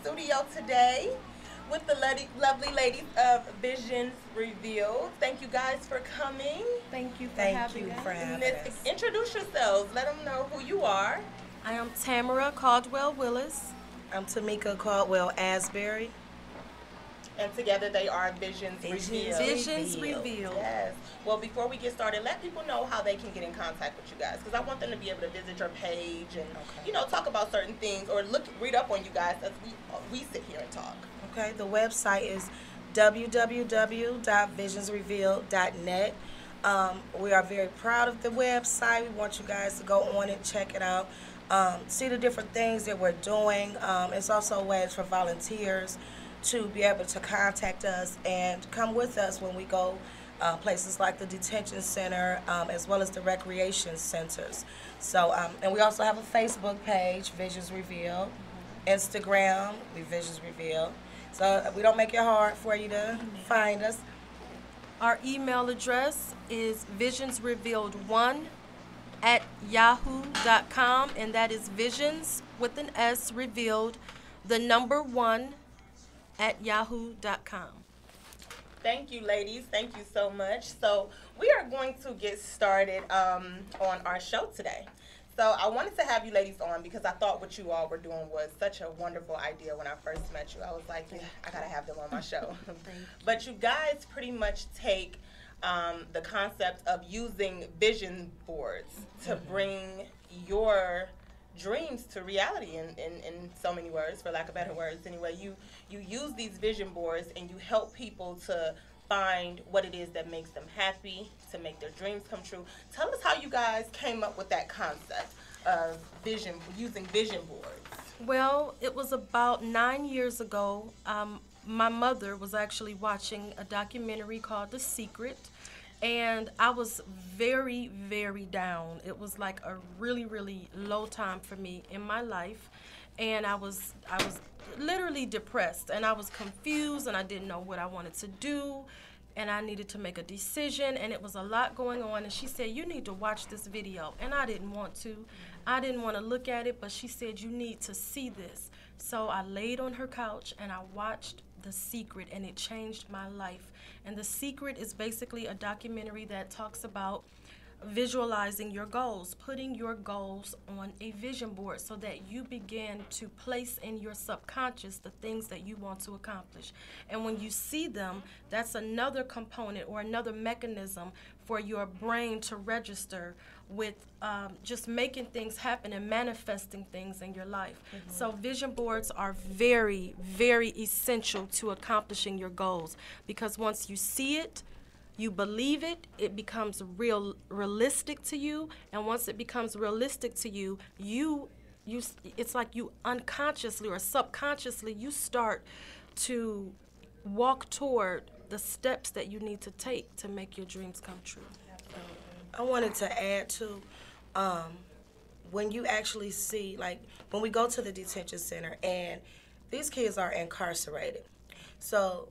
studio today with the lovely ladies of Visions Revealed. Thank you guys for coming. Thank you for Thank having you us. for having us. Introduce yourselves. Let them know who you are. I am Tamara Caldwell Willis. I'm Tamika Caldwell Asbury. And together they are Visions Visions Revealed. Visions Revealed. Revealed. Yes. Well, before we get started, let people know how they can get in contact with you guys, because I want them to be able to visit your page and talk about certain things or read up on you guys as we sit here and talk. Okay, the website is www.visionsrevealed.net. We are very proud of the website. We want you guys to go on and check it out. See the different things that we're doing. It's also ways for volunteers to be able to contact us and come with us when we go places like the detention center, as well as the recreation centers. So, and we also have a Facebook page, Visions Revealed. Instagram, we Visions Revealed. So we don't make it hard for you to find us. Our email address is visionsrevealed1 at yahoo.com, and that is visions with an S revealed, the number 1 at yahoo.com. Thank you, ladies. Thank you so much. So we are going to get started on our show today. So I wanted to have you ladies on because I thought what you all were doing was such a wonderful idea when I first met you. I was like, yeah, I gotta have them on my show. But you guys pretty much take the concept of using vision boards to bring your dreams to reality in so many words, for lack of better words. Anyway, you use these vision boards and you help people to find what it is that makes them happy, to make their dreams come true. Tell us how you guys came up with that concept of using vision boards. Well, it was about 9 years ago. My mother was actually watching a documentary called The Secret, and I was very, very down. It was like a really, really low time for me in my life, and I was literally depressed, and I was confused, and I didn't know what I wanted to do, and I needed to make a decision, and it was a lot going on. And she said, you need to watch this video, and I didn't want to. I didn't want to look at it, but she said, you need to see this. So I laid on her couch and I watched The Secret, and it changed my life. And The Secret is basically a documentary that talks about visualizing your goals, putting your goals on a vision board so that you begin to place in your subconscious the things that you want to accomplish. And when you see them, that's another component or another mechanism for your brain to register with just making things happen and manifesting things in your life. So vision boards are very, very essential to accomplishing your goals, because once you see it, you believe it, it becomes realistic to you, and once it becomes realistic to you, it's like you unconsciously or subconsciously you start to walk toward the steps that you need to take to make your dreams come true. I wanted to add to when you actually see, like when we go to the detention center and these kids are incarcerated. So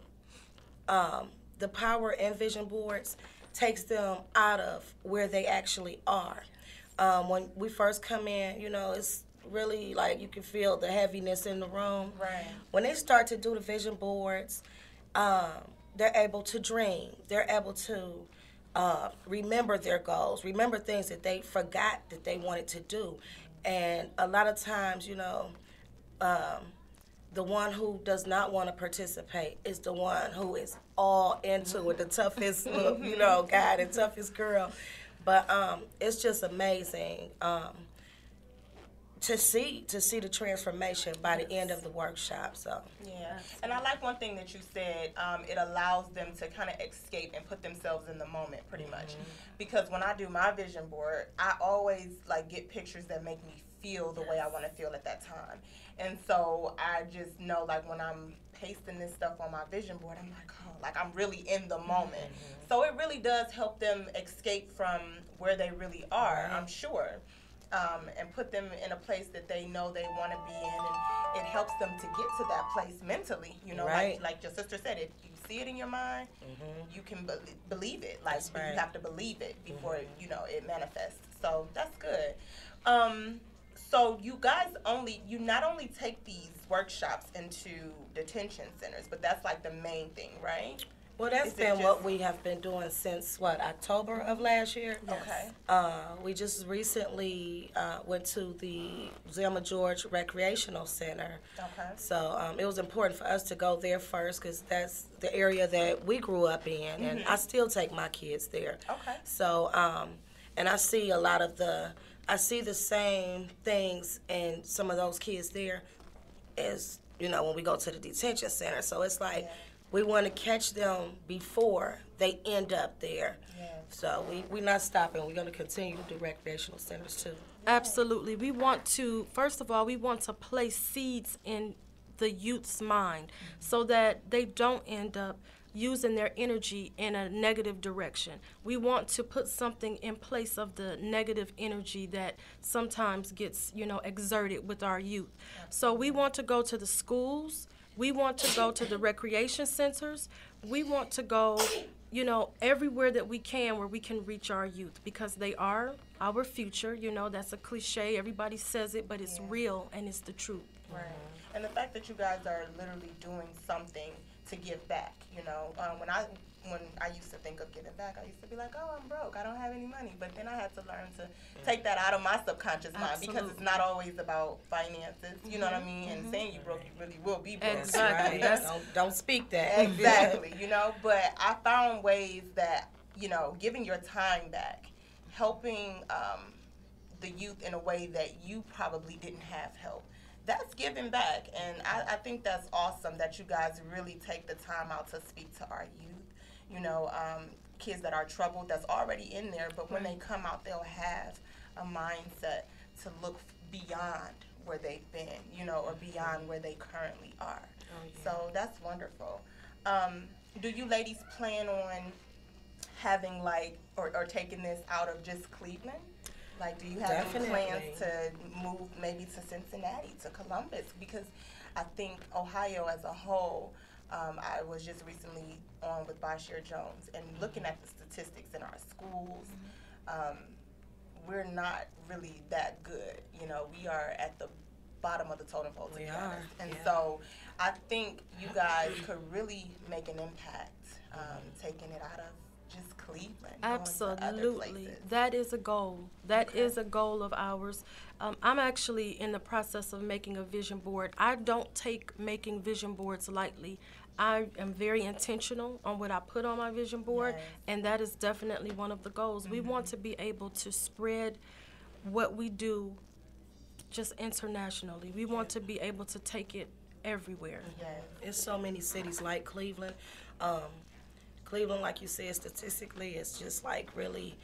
the power in vision boards takes them out of where they actually are. When we first come in, it's really like you can feel the heaviness in the room. Right. When they start to do the vision boards, they're able to dream. They're able to remember their goals, remember things that they forgot that they wanted to do. And a lot of times, the one who does not want to participate is the one who is all into it, the toughest guy, the toughest girl. But it's just amazing to see the transformation by the end of the workshop. So yeah, and I like one thing that you said. It allows them to kind of escape and put themselves in the moment, pretty much. Because when I do my vision board, I always get pictures that make me feel the way I want to feel at that time. And so I just know, when I'm pasting this stuff on my vision board, I'm like, oh, I'm really in the moment. So it really does help them escape from where they really are, I'm sure. And put them in a place that they know they want to be in, and it helps them to get to that place mentally. Like your sister said, if you see it in your mind, you can believe it. You have to believe it before it manifests. So that's good. So you not only take these workshops into detention centers, but that's like the main thing, right? Well, that's Is it been just- what we have been doing since, what, October of last year? Okay. We just recently went to the Zelma George Recreational Center. Okay. So it was important for us to go there first because that's the area that we grew up in, and I still take my kids there. Okay. So, and I see I see the same things in some of those kids there as, when we go to the detention center. So it's like, we want to catch them before they end up there. Yes. So we're not stopping. We're going to continue to do recreational centers too. Absolutely. First of all, we want to place seeds in the youth's mind so that they don't end up using their energy in a negative direction. We want to put something in place of the negative energy that sometimes gets, exerted with our youth. So we want to go to the schools. We want to go to the recreation centers. We want to go, everywhere that we can where we can reach our youth because they are our future. That's a cliche. Everybody says it, but it's real and it's the truth. Right. And the fact that you guys are literally doing something to give back, when I used to think of giving back, I used to be like, oh, I'm broke, I don't have any money. But then I had to learn to take that out of my subconscious mind because it's not always about finances, you know what I mean? And saying you broke, you really will be broke. Exactly. Right. Don't speak that. Exactly, but I found ways that, giving your time back, helping the youth in a way that you probably didn't have help. That's giving back, and I think that's awesome that you guys really take the time out to speak to our youth. Kids that are troubled, that's already in there, but when they come out, they'll have a mindset to look beyond where they've been, or beyond where they currently are. Oh, yeah. So that's wonderful. Do you ladies plan on having or taking this out of just Cleveland? Like, do you have any plans to move maybe to Cincinnati, to Columbus? Because I think Ohio as a whole, I was just recently on with Jenna Jones and looking at the statistics in our schools, we're not really that good. We are at the bottom of the totem pole, to be honest. And so I think you guys could really make an impact taking it out of just Cleveland. Absolutely. That is a goal. That is a goal of ours. I'm actually in the process of making a vision board. I don't take making vision boards lightly. I am very intentional on what I put on my vision board, and that is definitely one of the goals. We want to be able to spread what we do just internationally. We want to be able to take it everywhere. There's so many cities like Cleveland. Cleveland, like you said, statistically, it's just like really,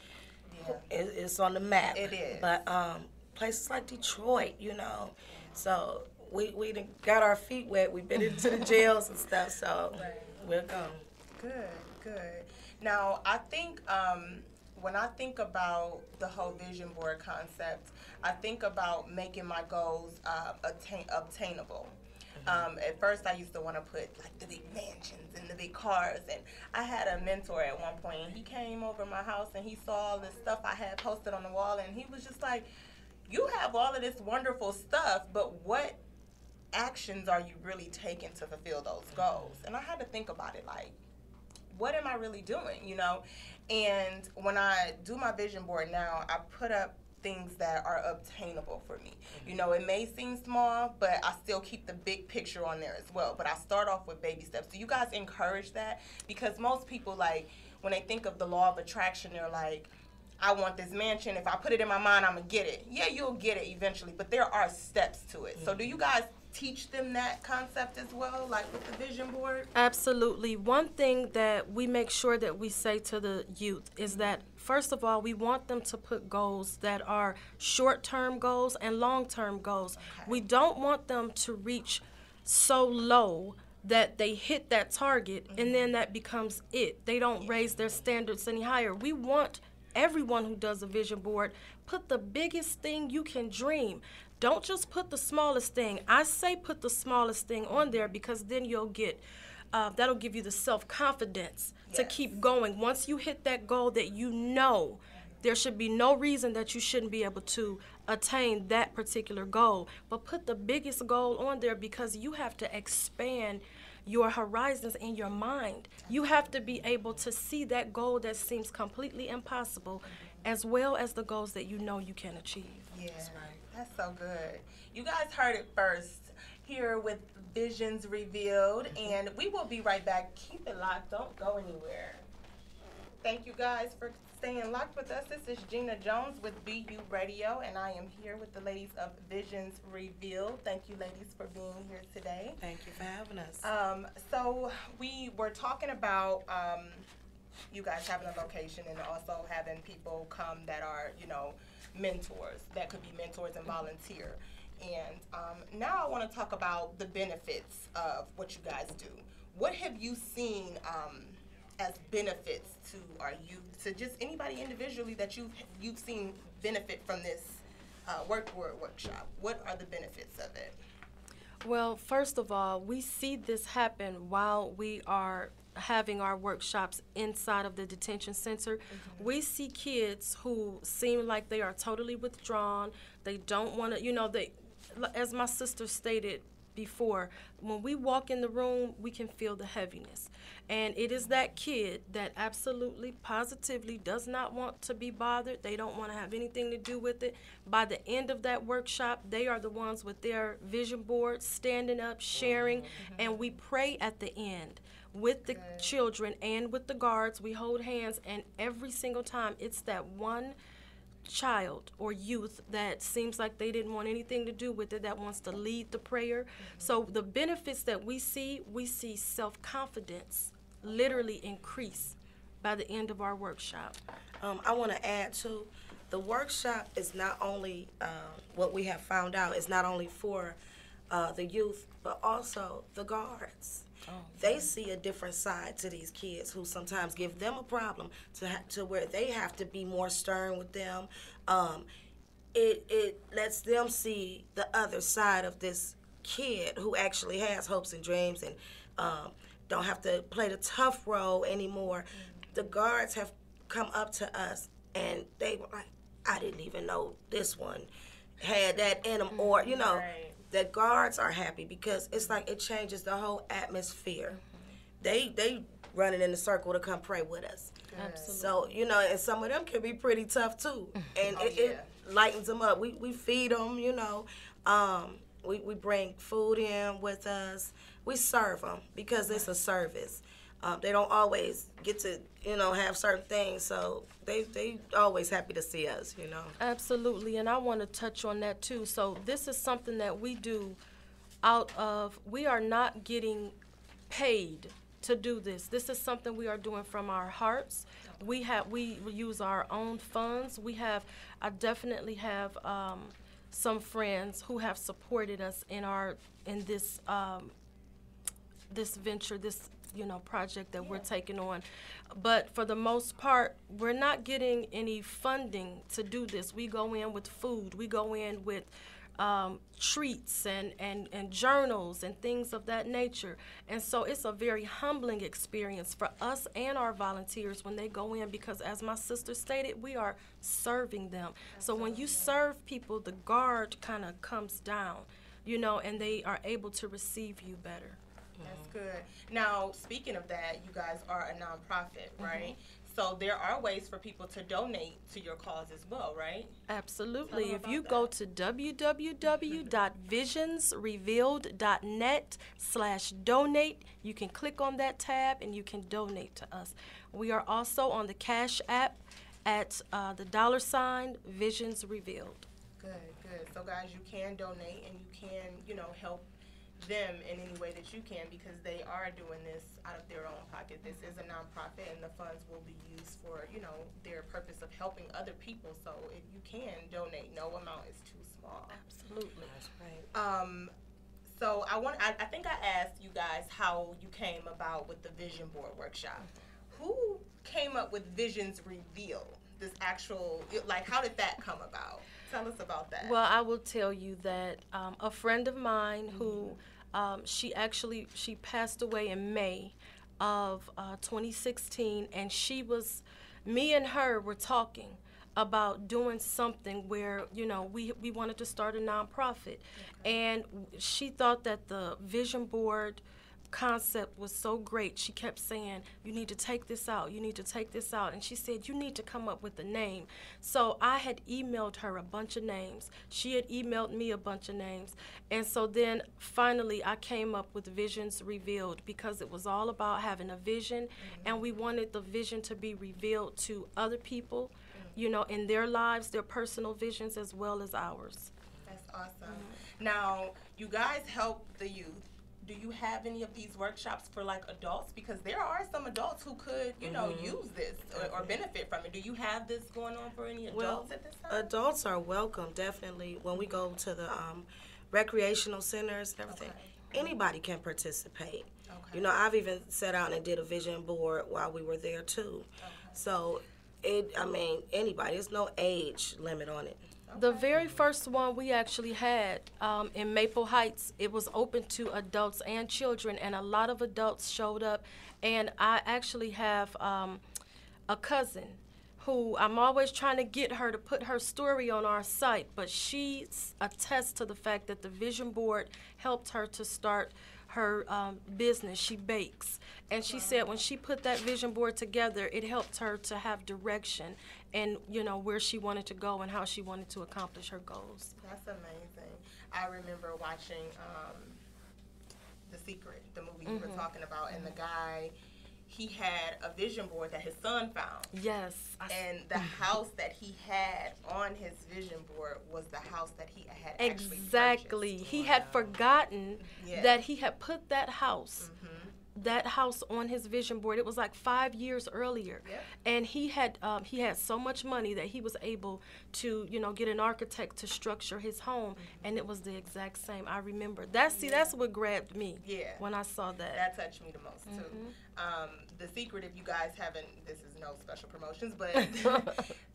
it's on the map. It is. But places like Detroit, so we done got our feet wet. We've been into the jails and stuff, so we'll go. Good. Now, I think when I think about the whole vision board concept, I think about making my goals obtainable. At first, I used to want to put like the big mansions and the big cars, and I had a mentor at one point, and he came over my house and he saw all this stuff I had posted on the wall, and he was just like, you have all of this wonderful stuff, but what actions are you really taking to fulfill those goals? And I had to think about it, like, what am I really doing, And when I do my vision board now, I put up things that are obtainable for me. It may seem small, but I still keep the big picture on there as well. But I start off with baby steps. Do you guys encourage that? Because most people, like, when they think of the law of attraction, they're like, I want this mansion. If I put it in my mind, I'm going to get it. Yeah, you'll get it eventually, but there are steps to it. So do you guys teach them that concept as well, like with the vision board? Absolutely. One thing that we make sure that we say to the youth is that, first of all, we want them to put goals that are short-term goals and long-term goals. We don't want them to reach so low that they hit that target and then that becomes it. They don't raise their standards any higher. We want everyone who does a vision board, put the biggest thing you can dream. Don't just put the smallest thing. I say put the smallest thing on there because then you'll get, that'll give you the self-confidence to keep going. Once you hit that goal that you know There should be no reason that you shouldn't be able to attain that particular goal. But put the biggest goal on there, because you have to expand your horizons in your mind. You have to be able to see that goal that seems completely impossible, as well as the goals that you know you can achieve. Yeah, that's so good. You guys heard it first here with Visions Revealed, and we will be right back. Keep it locked. Don't go anywhere. Thank you guys for staying locked with us. This is Jenna Jones with BU Radio, and I am here with the ladies of Visions Revealed. Thank you, ladies, for being here today. Thank you for having us. So we were talking about you guys having a location and also having people come that are, mentors, that could be mentors and volunteer. And now I want to talk about the benefits of what you guys do. What have you seen as benefits to our youth, to just anybody individually that you've seen benefit from this workshop? What are the benefits of it? Well, first of all, we see this happen while we are having our workshops inside of the detention center. We see kids who seem like they are totally withdrawn. They don't want to, as my sister stated before, when we walk in the room, we can feel the heaviness. And it is that kid that absolutely, positively does not want to be bothered. They don't want to have anything to do with it. By the end of that workshop, they are the ones with their vision board, standing up, sharing, and we pray at the end with the children and with the guards. We hold hands, and every single time it's that one child or youth that seems like they didn't want anything to do with it, that wants to lead the prayer. So the benefits that we see self-confidence literally increase by the end of our workshop. I want to add to, the workshop is not only, what we have found out, is not only for the youth, but also the guards. They see a different side to these kids who sometimes give them a problem to where they have to be more stern with them. It lets them see the other side of this kid who actually has hopes and dreams and don't have to play the tough role anymore. The guards have come up to us and they were like, I didn't even know this one had that in them, or, Right. the guards are happy because it's like it changes the whole atmosphere. They running in a circle to come pray with us. Absolutely. So, and some of them can be pretty tough too. And it lightens them up. We feed them, we bring food in with us. We serve them because it's a service. They don't always get to, have certain things, so they always happy to see us, Absolutely, and I want to touch on that too. So this is something that we do we are not getting paid to do this. This is something we are doing from our hearts. We use our own funds. I definitely have some friends who have supported us in this this venture, this project that we're taking on. But for the most part, we're not getting any funding to do this. We go in with food. We go in with treats and journals and things of that nature. And so it's a very humbling experience for us and our volunteers when they go in, because as my sister stated, we are serving them. So when you serve people, the guard kind of comes down, and they are able to receive you better. That's good. Now, speaking of that, you guys are a nonprofit, right? So there are ways for people to donate to your cause as well, right? Absolutely. If you go to www.visionsrevealed.net/donate, you can click on that tab and you can donate to us. We are also on the Cash App at the $ Visions Revealed. Good. So guys, you can donate and you can, help them in any way that you can, because they are doing this out of their own pocket. This is a nonprofit, and the funds will be used for, their purpose of helping other people. So if you can donate, no amount is too small. Absolutely. That's right. So I think I asked you guys how you came about with the vision board workshop. Who came up with Visions Revealed? This actual, how did that come about? Tell us about that. Well, I will tell you that a friend of mine who she passed away in May of 2016, and me and her were talking about doing something where, you know, we wanted to start a nonprofit. And she thought that the vision board concept was so great. She kept saying, you need to take this out, you need to take this out. And she said, you need to come up with a name. So I had emailed her a bunch of names. She had emailed me a bunch of names. And so then finally I came up with Visions Revealed, because it was all about having a vision, and we wanted the vision to be revealed to other people, you know, in their lives, their personal visions as well as ours. That's awesome. Now, you guys help the youth. Do you have any of these workshops for like adults? Because there are some adults who could, you know, use this or benefit from it. Do you have this going on for any adults at this time? Adults are welcome, definitely. When we go to the recreational centers and everything, anybody can participate. Okay. You know, I've even sat out and did a vision board while we were there too. So, I mean, anybody. There's no age limit on it. The very first one we actually had in Maple Heights, it was open to adults and children, and a lot of adults showed up. And I actually have a cousin who I'm always trying to get her to put her story on our site, but she attests to the fact that the vision board helped her to start her business. She bakes, and she said when she put that vision board together, it helped her to have direction and, you know, where she wanted to go and how she wanted to accomplish her goals. That's amazing. I remember watching The Secret, the movie you were talking about, and the guy, he had a vision board that his son found. Yes. And the house that he had on his vision board was the house that he had actually Exactly. purchased. He had forgotten Yeah. that he had put that house on his vision board. It was like 5 years earlier. Yep. And he had so much money that he was able to, you know, get an architect to structure his home, and it was the exact same. I remember. That's what grabbed me when I saw that. That touched me the most too. The Secret, if you guys haven't, this is no special promotions, but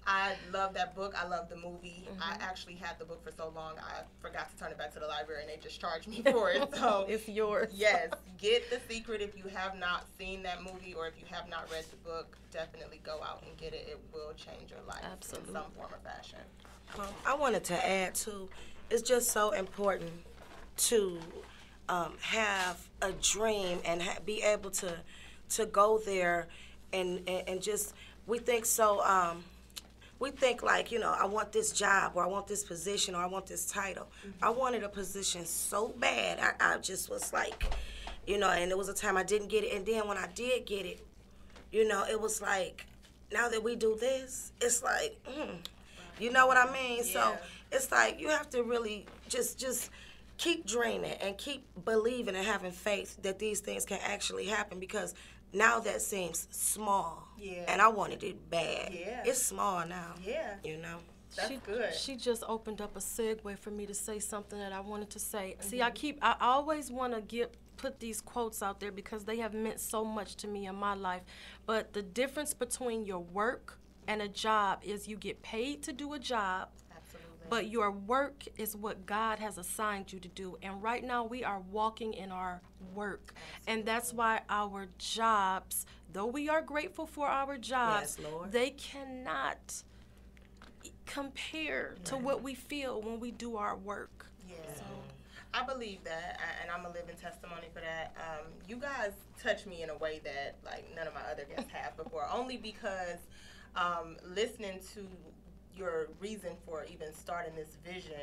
I love that book. I love the movie. I actually had the book for so long, I forgot to turn it back to the library, and they just charged me for it. So it's yours. Yes, get The Secret if you have not seen that movie, or if you have not read the book. Definitely go out and get it. It will change your life Absolutely. in some form or fashion. I wanted to add too, it's just so important to have a dream and be able to go there and just, we think like, you know, I want this job, or I want this position, or I want this title. I wanted a position so bad. I just was like, you know, and there was a time I didn't get it, and then when I did get it, you know, it was like, now that we do this, it's like, you know what I mean? Yeah. So it's like you have to really just keep dreaming and keep believing and having faith that these things can actually happen, because now that seems small. Yeah. And I wanted it bad. Yeah. It's small now. Yeah. You know? That's good. She just opened up a segue for me to say something that I wanted to say. See, I always want to put these quotes out there because they have meant so much to me in my life. But the difference between your work and a job is you get paid to do a job, but your work is what God has assigned you to do. And right now we are walking in our work. And that's why our jobs, though we are grateful for our jobs, Yes, Lord. they cannot compare to what we feel when we do our work. Yeah. I believe that, and I'm a living testimony for that. You guys touch me in a way that like none of my other guests have before, only because listening to your reason for even starting this vision,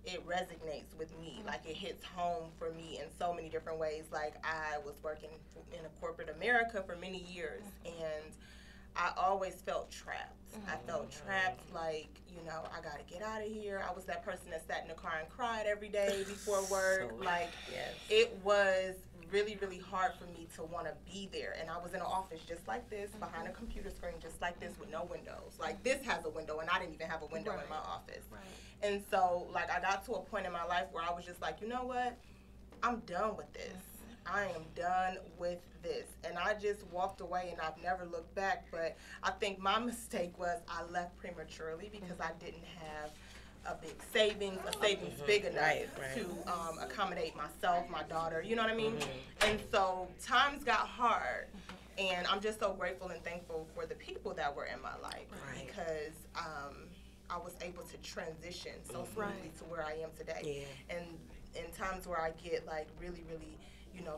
it resonates with me. Like, it hits home for me in so many different ways. Like, I was working in a corporate America for many years, and I always felt trapped. I felt trapped, like, you know, I gotta get out of here. I was that person that sat in the car and cried every day before work. It was really, really hard for me to want to be there. And I was in an office just like this, behind a computer screen just like this, with no windows. Like, this has a window, and I didn't even have a window in my office. And so, like, I got to a point in my life where I was just like, you know what? I'm done with this. I am done with this. And I just walked away, and I've never looked back. But I think my mistake was I left prematurely because I didn't have a savings big enough to accommodate myself, my daughter, you know what I mean? And so times got hard, And I'm just so grateful and thankful for the people that were in my life, Right. because I was able to transition so smoothly to where I am today. Yeah. And in times where I get like really, really,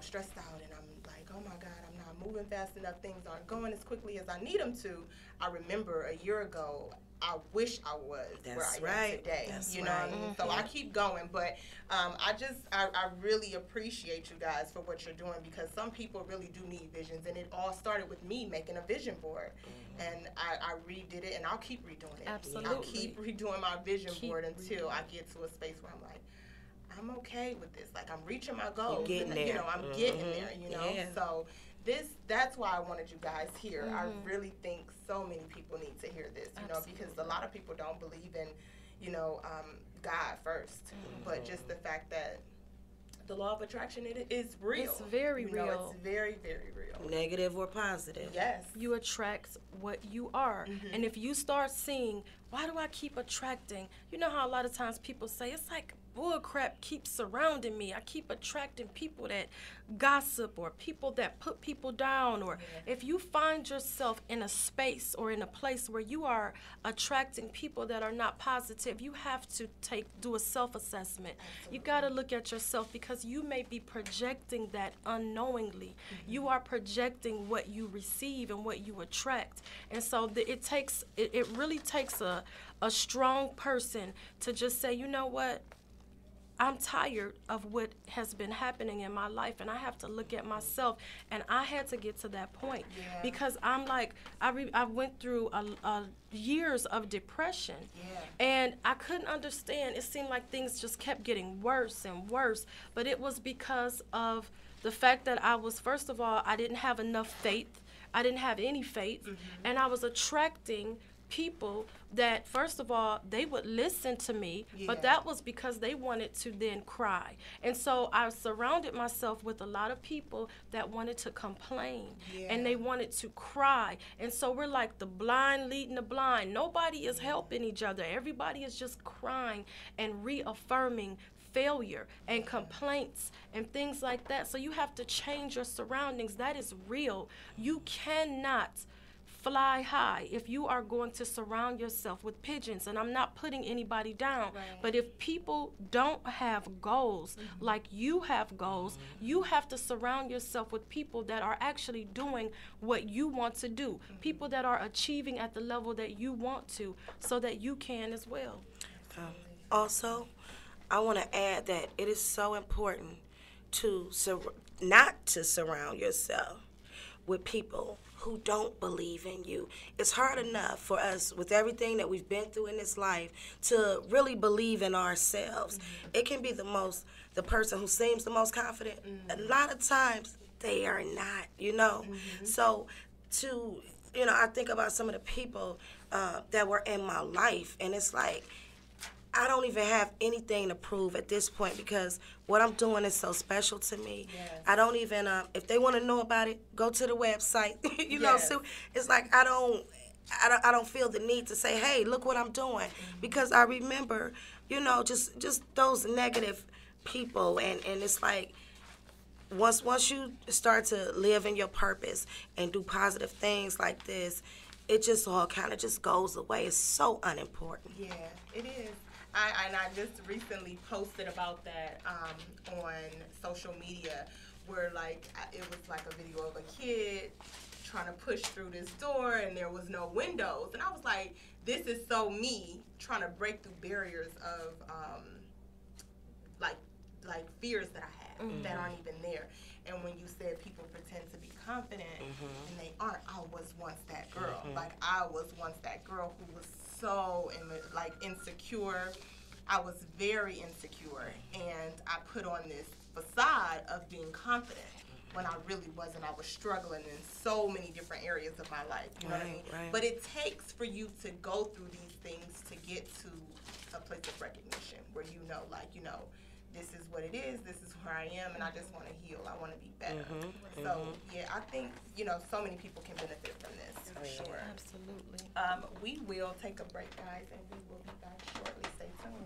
stressed out, and I'm like, oh my God, I'm not moving fast enough, things aren't going as quickly as I need them to. I remember a year ago, I wish I was where I am today. That's you know what I mean? So I keep going, but I really appreciate you guys for what you're doing, because some people really do need visions, and it all started with me making a vision board, and I redid it, and I'll keep redoing it. Absolutely. I'll keep redoing my vision board until I get to a space where I'm like, I'm okay with this. Like, I'm reaching my goals. You're getting there. I'm getting there, Yeah. So that's why I wanted you guys here. I really think so many people need to hear this, because a lot of people don't believe in, God first. But just the fact that the law of attraction, it is real. It's very real. It's very, very real. Negative or positive. Yes. You attract what you are. And if you start seeing, why do I keep attracting? You know how a lot of times people say, it's like bull crap keeps surrounding me. I keep attracting people that gossip, or people that put people down. Or if you find yourself in a space or in a place where you are attracting people that are not positive, you have to do a self-assessment. You got to look at yourself, because you may be projecting that unknowingly. You are projecting what you receive and what you attract. And so it really takes a strong person to just say, you know what? I'm tired of what has been happening in my life, and I have to look at myself. And I had to get to that point, because I'm like, I went through years of depression, and I couldn't understand. It seemed like things just kept getting worse and worse, but it was because of the fact that first of all, I didn't have enough faith. I didn't have any faith, and I was attracting people that, first of all, they would listen to me, but that was because they wanted to then cry. And so I surrounded myself with a lot of people that wanted to complain, and they wanted to cry. And so we're like the blind leading the blind. Nobody is helping each other. Everybody is just crying and reaffirming failure and complaints and things like that. So you have to change your surroundings. That is real. You cannot fly high if you are going to surround yourself with pigeons. And I'm not putting anybody down, but if people don't have goals like you have goals, you have to surround yourself with people that are actually doing what you want to do, people that are achieving at the level that you want to, so that you can as well. Also, I want to add that it is so important to not to surround yourself with people who don't believe in you. It's hard enough for us, with everything that we've been through in this life, to really believe in ourselves. It can be the person who seems the most confident. A lot of times they are not, So I think about some of the people that were in my life, and it's like, I don't even have anything to prove at this point, because what I'm doing is so special to me. I don't even, if they want to know about it, go to the website. So it's like I don't feel the need to say, hey, look what I'm doing, because I remember, just those negative people, and it's like, once you start to live in your purpose and do positive things like this, it just all kind of just goes away. It's so unimportant. Yeah, it is. I just recently posted about that on social media, where it was like a video of a kid trying to push through this door, and there was no windows, and I was like, this is so me trying to break through barriers of like fears that I have that aren't even there. And when you said people pretend to be confident and they aren't, I was once that girl. I was once that girl who was so insecure. I was very insecure, and I put on this facade of being confident when I really wasn't. I was struggling in so many different areas of my life, you know what I mean? Right. But it takes for you to go through these things to get to a place of recognition where this is what it is, this is where I am, and I just want to heal. I want to be better. So, I think, so many people can benefit from this, for sure. Absolutely. We will take a break, guys, and we will be back shortly. Stay tuned.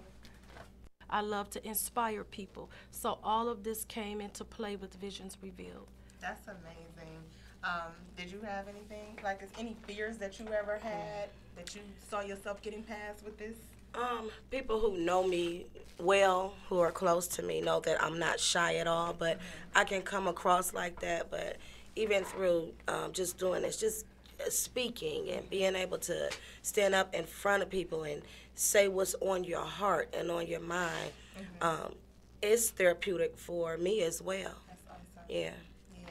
I love to inspire people. So all of this came into play with Visions Revealed. That's amazing. Did you have anything, like, is any fears that you ever had that you saw yourself getting past with this? People who know me well, who are close to me, know that I'm not shy at all, but I can come across like that. But even through just doing this, just speaking and being able to stand up in front of people and say what's on your heart and on your mind, it's therapeutic for me as well. That's awesome. Yeah. Yeah.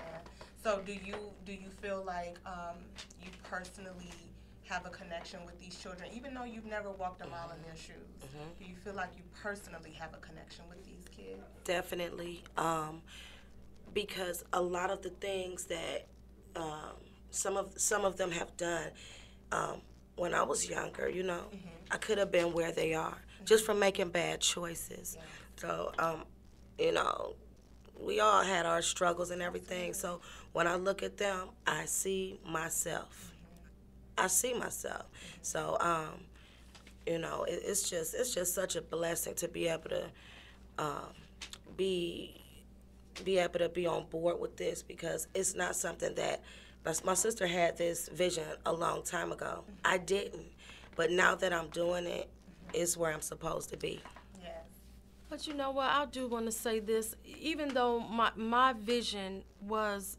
So do you feel like you personally have a connection with these children, even though you've never walked a mile in their shoes? Do you feel like you personally have a connection with these kids? Definitely, because a lot of the things that some of them have done when I was younger, I could have been where they are just from making bad choices. Yeah. So, you know, we all had our struggles and everything. So when I look at them, I see myself. I see myself. So, it's just such a blessing to be able to be able to be on board with this, because it's not something that my sister had this vision a long time ago. I didn't, but now that I'm doing it, it's where I'm supposed to be. Yes. But you know what? I do want to say this. Even though my vision was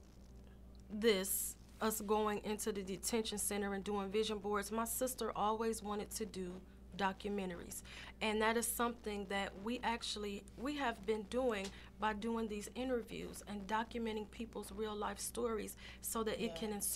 this, us going into the detention center and doing vision boards, my sister always wanted to do documentaries, and that is something that we have been doing by doing these interviews and documenting people's real life stories, so that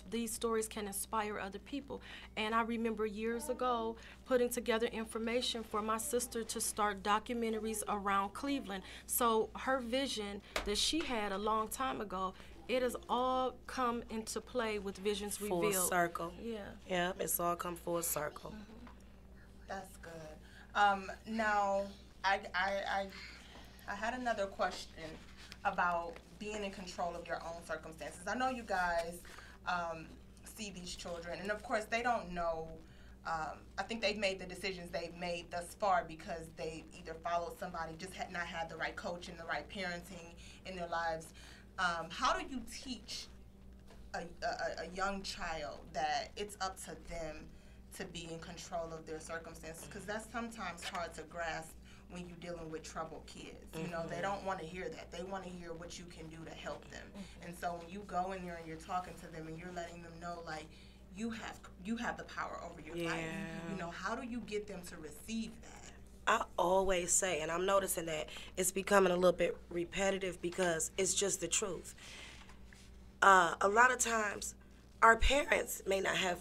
these stories can inspire other people. And I remember years ago putting together information for my sister to start documentaries around Cleveland. So her vision that she had a long time ago, it has all come into play with Visions Revealed. Full circle. Yeah. Yeah, it's all come full circle. That's good. Now, I had another question about being in control of your own circumstances. I know you guys see these children, and of course they don't know. I think they've made the decisions they've made thus far because they either followed somebody, just had not had the right coach and the right parenting in their lives. How do you teach a young child that it's up to them to be in control of their circumstances? Because that's sometimes hard to grasp when you're dealing with troubled kids. You know, they don't want to hear that. They want to hear what you can do to help them. And so when you go in there and you're talking to them and you're letting them know, like, you have the power over your life. You know, how do you get them to receive that? I always say, and I'm noticing that it's becoming a little bit repetitive because it's just the truth. A lot of times, our parents may not have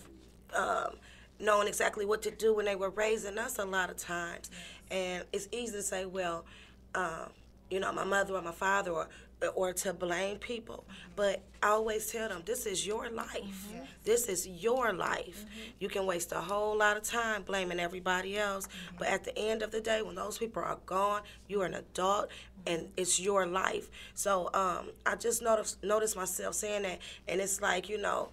known exactly what to do when they were raising us a lot of times. And it's easy to say, well, my mother or my father, or to blame people. But I always tell them, this is your life. This is your life. You can waste a whole lot of time blaming everybody else, but at the end of the day, when those people are gone, you are an adult, and it's your life. So I just noticed myself saying that, and it's like, even though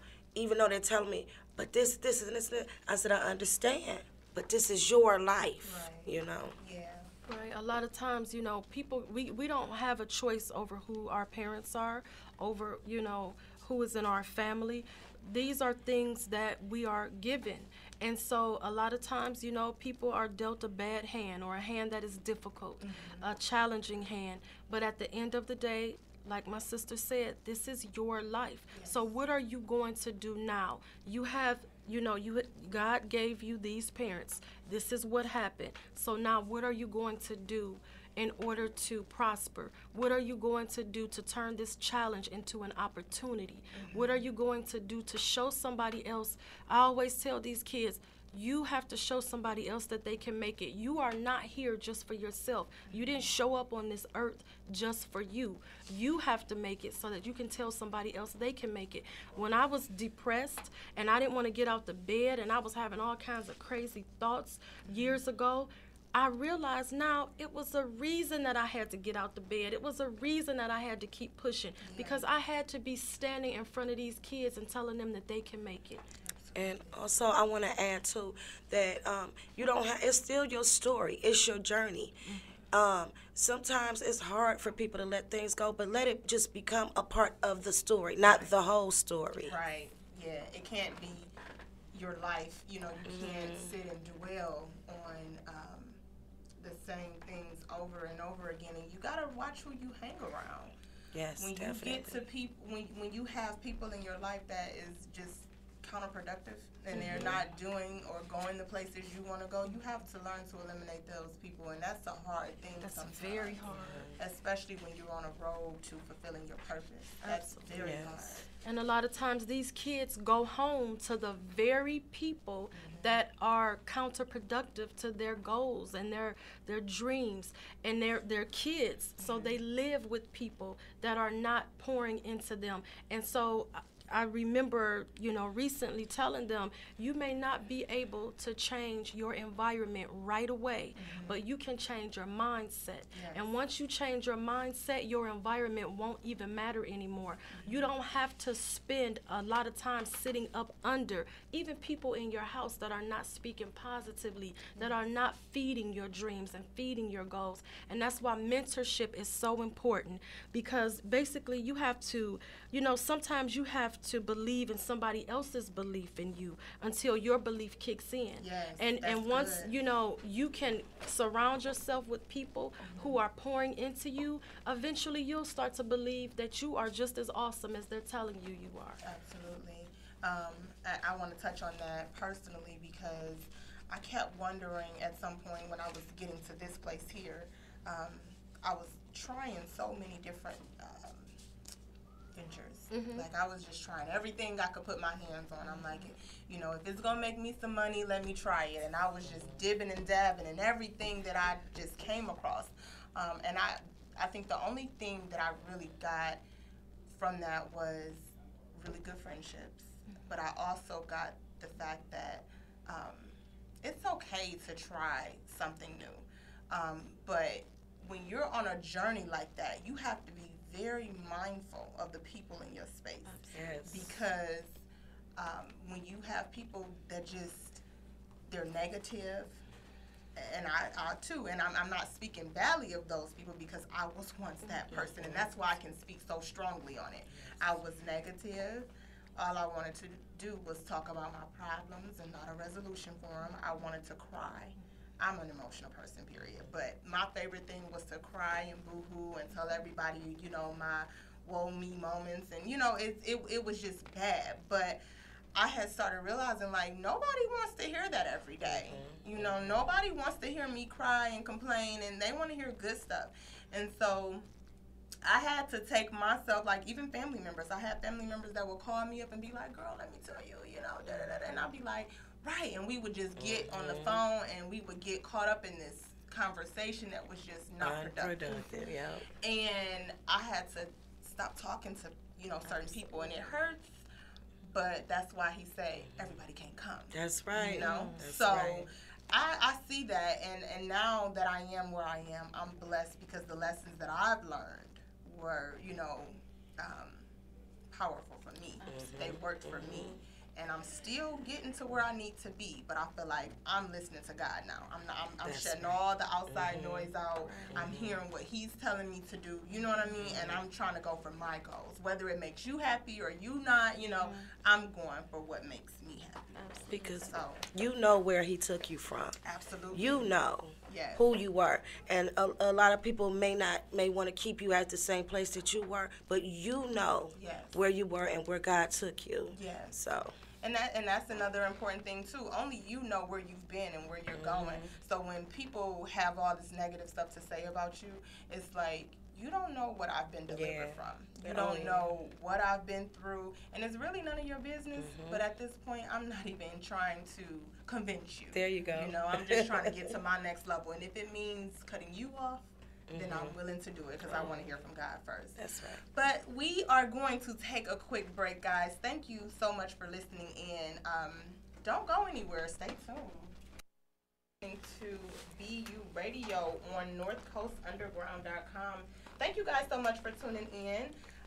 they're telling me, but this, and this, I said, I understand, but this is your life, Yeah. Right. A lot of times, people, we don't have a choice over who our parents are, over, who is in our family. These are things that we are given. And so a lot of times, people are dealt a bad hand, or a hand that is difficult, a challenging hand. But at the end of the day, like my sister said, this is your life. Yes. So what are you going to do now? You have, God gave you these parents. This is what happened. So now what are you going to do in order to prosper? What are you going to do to turn this challenge into an opportunity? What are you going to do to show somebody else? I always tell these kids, you have to show somebody else that they can make it. You are not here just for yourself. You didn't show up on this earth just for you. You have to make it so that you can tell somebody else they can make it. When I was depressed and I didn't want to get out the bed and I was having all kinds of crazy thoughts years ago, I realize now it was a reason that I had to get out the bed. It was a reason that I had to keep pushing, because I had to be standing in front of these kids and telling them that they can make it. And also, I want to add too that you don't have. It's still your story. It's your journey. Sometimes it's hard for people to let things go, but let it just become a part of the story, not the whole story. Right. Yeah. It can't be your life. You know, you can't sit and dwell on the same things over and over again, and you gotta watch who you hang around. Yes, When definitely. you get to people, when you have people in your life that is just counterproductive and they're not doing or going the places you want to go, you have to learn to eliminate those people, and that's a hard thing. That's sometimes, very hard. especially when you're on a road to fulfilling your purpose. That's very hard. And a lot of times these kids go home to the very people that are counterproductive to their goals and their dreams and their kids. So they live with people that are not pouring into them. And so I remember, recently telling them, you may not be able to change your environment right away, but you can change your mindset. Yes. And once you change your mindset, your environment won't even matter anymore. You don't have to spend a lot of time sitting up under even people in your house that are not speaking positively, that are not feeding your dreams and feeding your goals. And that's why mentorship is so important, because basically you have to, sometimes you have to believe in somebody else's belief in you until your belief kicks in. Yes, and that's once good. you can surround yourself with people who are pouring into you, eventually you'll start to believe that you are just as awesome as they're telling you you are. Absolutely. I want to touch on that personally because I kept wondering at some point when I was getting to this place here, I was trying so many different ventures. Like I was just trying everything I could put my hands on. I'm like, if it's gonna make me some money, let me try it. And I was just dibbing and dabbing in everything that I just came across. And I think the only thing that I really got from that was really good friendships. But I also got the fact that it's okay to try something new. But when you're on a journey like that, you have to be very mindful of the people in your space. Yes. Because when you have people that they're negative, and I too, and I'm not speaking badly of those people because I was once that person, and that's why I can speak so strongly on it. I was negative. All I wanted to do was talk about my problems and not a resolution for them. I wanted to cry. I'm an emotional person, period. But my favorite thing was to cry and boo-hoo and tell everybody, my woe me moments. And, it was just bad. But I had started realizing, like, nobody wants to hear that every day. Nobody wants to hear me cry and complain, and they want to hear good stuff. And so I had to take myself, like, even family members. I had family members that would call me up and be like, girl, let me tell you, da-da-da-da. And I'd be like, right. And we would just get on the phone, and we would get caught up in this conversation that was just not productive. Yeah. And I had to stop talking to, certain people, and it hurts. But that's why he say everybody can't come. That's right. That's so right. I see that, and now that I am where I am, I'm blessed because the lessons that I've learned were, powerful for me. They worked for me. And I'm still getting to where I need to be, but I feel like I'm listening to God now. I'm shutting all the outside noise out. I'm hearing what He's telling me to do. You know what I mean? And I'm trying to go for my goals, whether it makes you happy or you not. I'm going for what makes me happy. Because you know where He took you from. Absolutely. You know. Yes. Who you were, and a lot of people may want to keep you at the same place that you were, but you know where you were and where God took you. Yes. So. And that's another important thing too. Only you know where you've been and where you're going. So when people have all this negative stuff to say about you, it's like you don't know what I've been delivered from. You don't know what I've been through, and it's really none of your business. But at this point, I'm not even trying to convince you. There you go. I'm just trying to get to my next level, and if it means cutting you off, then I'm willing to do it because I want to hear from God first. That's right. But we are going to take a quick break, guys. Thank you so much for listening in. Don't go anywhere. Stay tuned. To BU Radio on NorthCoastUnderground.com. Thank you guys so much for tuning in.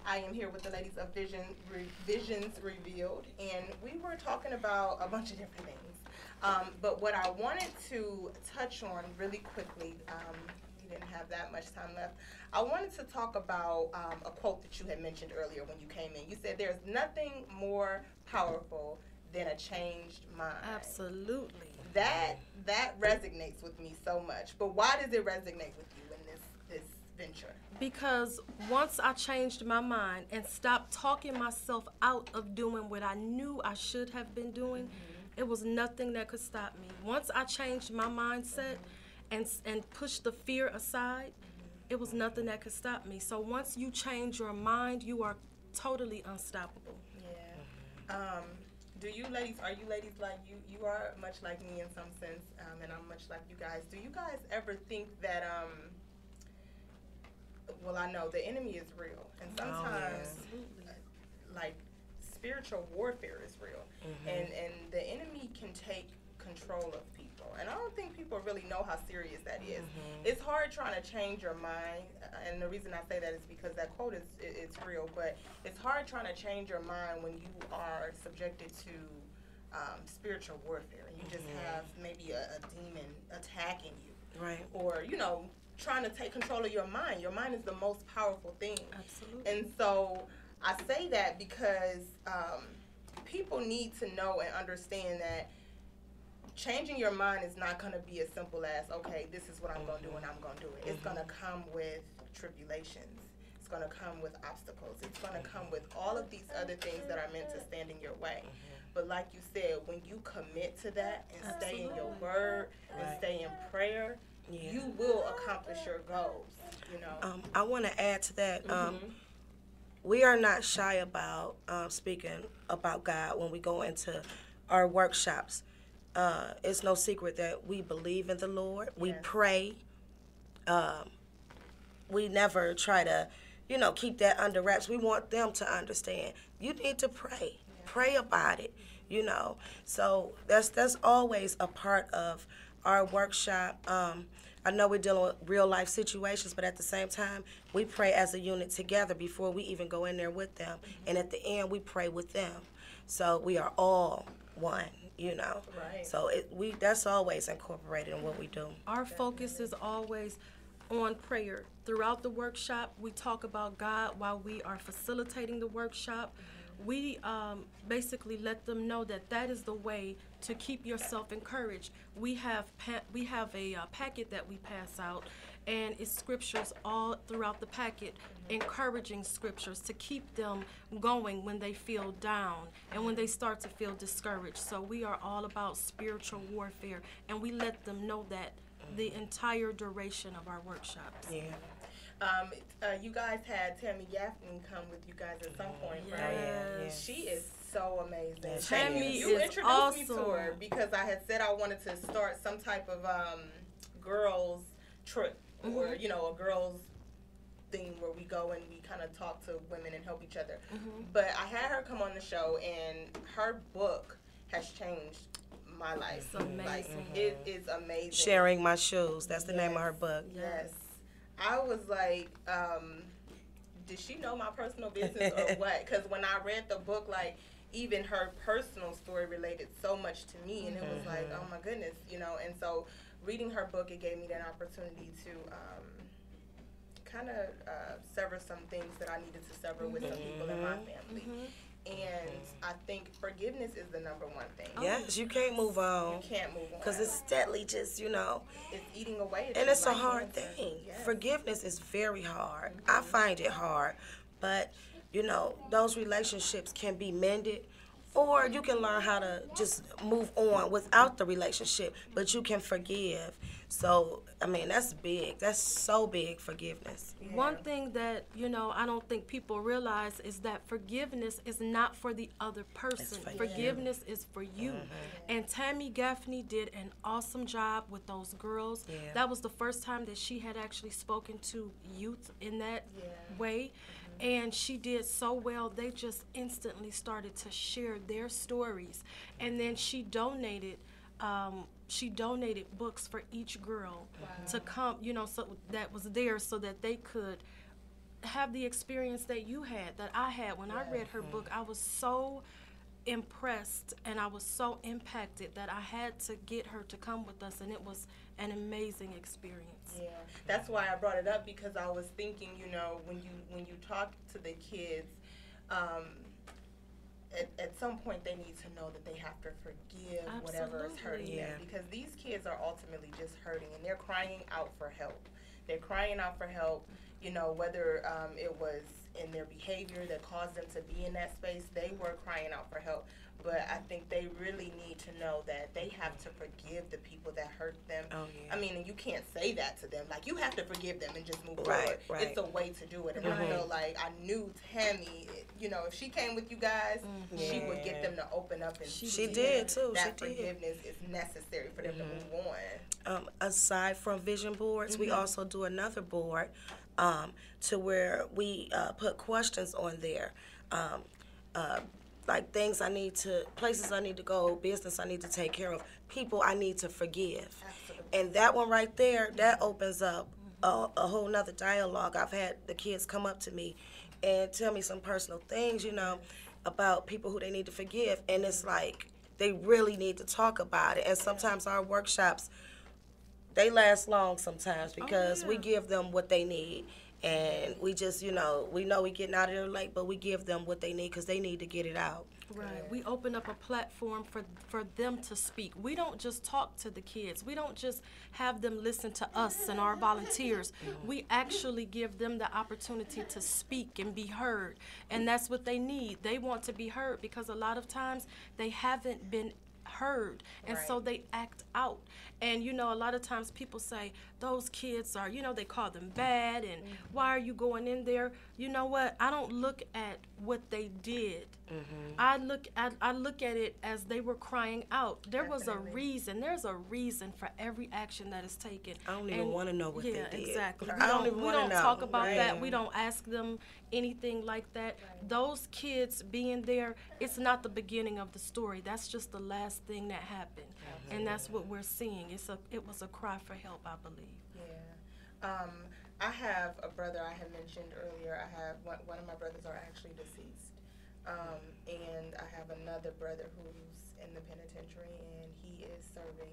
I am here with the ladies of Visions Revealed, and we were talking about a bunch of different things. But what I wanted to touch on really quickly, you didn't have that much time left. I wanted to talk about a quote that you had mentioned earlier when you came in. You said there's nothing more powerful than a changed mind. Absolutely. That resonates with me so much. But why does it resonate with you in this venture? Because once I changed my mind and stopped talking myself out of doing what I knew I should have been doing, it was nothing that could stop me. Once I changed my mindset and pushed the fear aside, it was nothing that could stop me. So once you change your mind, you are totally unstoppable. Yeah. Are you ladies like you? You are much like me in some sense, and I'm much like you guys. Do you guys ever think that, well, I know the enemy is real, and sometimes, like, spiritual warfare is real, and the enemy can take control of people, and I don't think people really know how serious that is. It's hard trying to change your mind, and the reason I say that is because that quote is it's real, but it's hard trying to change your mind when you are subjected to spiritual warfare, and you just have maybe a demon attacking you, Right. or trying to take control of your mind. Your mind is the most powerful thing. Absolutely. And so I say that because people need to know and understand that changing your mind is not going to be as simple as, okay, this is what I'm going to do and I'm going to do it. It's going to come with tribulations. It's going to come with obstacles. It's going to come with all of these other things that are meant to stand in your way. But like you said, when you commit to that and stay in your word and stay in prayer, you will accomplish your goals, I want to add to that. We are not shy about speaking about God when we go into our workshops. It's no secret that we believe in the Lord. We pray. We never try to, keep that under wraps. We want them to understand. You need to pray. Pray about it, So that's always a part of our workshop. I know we're dealing with real life situations, but at the same time, we pray as a unit together before we even go in there with them. And at the end, we pray with them. So we are all one, Right. So that's always incorporated in what we do. Our focus is always on prayer. Throughout the workshop, we talk about God while we are facilitating the workshop. We basically let them know that is the way to keep yourself encouraged. We have a packet that we pass out, and it's scriptures all throughout the packet, encouraging scriptures to keep them going when they feel down and when they start to feel discouraged. So we are all about spiritual warfare, and we let them know that the entire duration of our workshops. Yeah. You guys had Tammy Gaffney come with you guys at some point, Yes. right? Yeah. She is so amazing. Tammy you is introduced me to awesome. her because I had said I wanted to start some type of girls trip or a girls thing where we go and we kind of talk to women and help each other. But I had her come on the show, and her book has changed my life. It's amazing. Like, it is amazing. Sharing My Shoes. That's the name of her book. Yes. I was like, did she know my personal business or what? Because when I read the book, like, even her personal story related so much to me, and it was like, oh my goodness, And so reading her book, it gave me that opportunity to kind of sever some things that I needed to sever with some people in my family. And I think forgiveness is the number one thing. Yes, you can't move on. You can't move on. Because it's steadily just, it's eating away at and you it's a like hard cancer. thing. Yes. Forgiveness is very hard. I find it hard. But, those relationships can be mended, or you can learn how to just move on without the relationship, but you can forgive. So, that's big. That's so big, forgiveness. Yeah. One thing that, I don't think people realize is that forgiveness is not for the other person. for you. Forgiveness is for you. And Tammy Gaffney did an awesome job with those girls. Yeah. That was the first time that she had actually spoken to youth in that Yeah. way. And she did so well, they just instantly started to share their stories. And then she donated books for each girl to come, so that was there so that they could have the experience that you had, that I had. When I read her book, I was so impressed and I was so impacted that I had to get her to come with us, and it was an amazing experience. Yeah, that's why I brought it up, because I was thinking, you know, when you talk to the kids, at some point they need to know that they have to forgive whatever is hurting Yeah. them, because these kids are ultimately just hurting and they're crying out for help. They're crying out for help, you know, whether it was in their behavior that caused them to be in that space. They were crying out for help. But I think they really need to know that they have to forgive the people that hurt them. Oh, yeah. I mean, and you can't say that to them. Like, you have to forgive them and just move Right, forward. right. It's a way to do it. And I feel like I knew Tammy, you know, if she came with you guys, she would get them to open up and She did, too. that She did. forgiveness is necessary for them to move on. Aside from vision boards, we also do another board to where we put questions on there. Like things I need to, places I need to go, business I need to take care of, people I need to forgive. Absolutely. And that one right there, that opens up a whole nother dialogue. I've had the kids come up to me and tell me some personal things, you know, about people who they need to forgive. And it's like, they really need to talk about it. And sometimes our workshops, they last long sometimes because we give them what they need. And we just, you know we getting out of there late, but we give them what they need because they need to get it out. Right. We open up a platform for them to speak. We don't just talk to the kids. We don't just have them listen to us and our volunteers. We actually give them the opportunity to speak and be heard. And that's what they need. They want to be heard because a lot of times they haven't been heard, and so they act out. And you know, a lot of times people say those kids are, you know, they call them bad, and why are you going in there? You know what? I don't look at what they did. I look at it as they were crying out. There was a reason. There's a reason for every action that is taken. I don't even want to know what they did. Exactly. I don't even we want to don't know. talk about that. Right. We don't ask them anything like that. Those kids being there, it's not the beginning of the story. That's just the last thing that happened. And that's what we're seeing. It was a cry for help, I believe. Yeah. I have a brother I had mentioned earlier. I have one of my brothers are actually deceased. And I have another brother who's in the penitentiary, and he is serving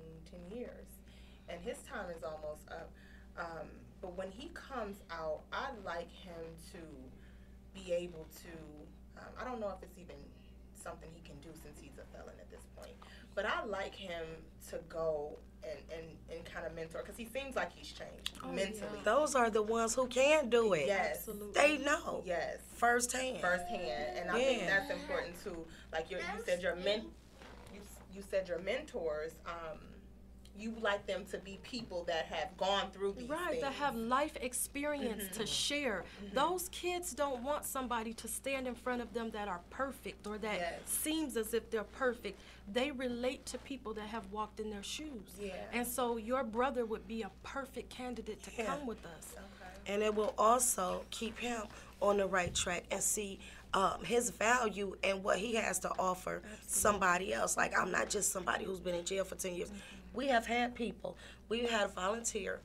10 years. And his time is almost up. But when he comes out, I'd like him to be able to, I don't know if it's even something he can do since he's a felon at this point, but I'd like him to go and kind of mentor, because he seems like he's changed mentally. Those are the ones who can do it. Yes. Absolutely. They know. Yes. Firsthand. And I think that's important too. Like you said your mentors, you like them to be people that have gone through these Right, things. that have life experience to share. Those kids don't want somebody to stand in front of them that are perfect or that seems as if they're perfect. They relate to people that have walked in their shoes. Yeah. And so your brother would be a perfect candidate to come with us. And it will also keep him on the right track and see his value and what he has to offer somebody else. Like, I'm not just somebody who's been in jail for 10 years. We have had people. We had a volunteer.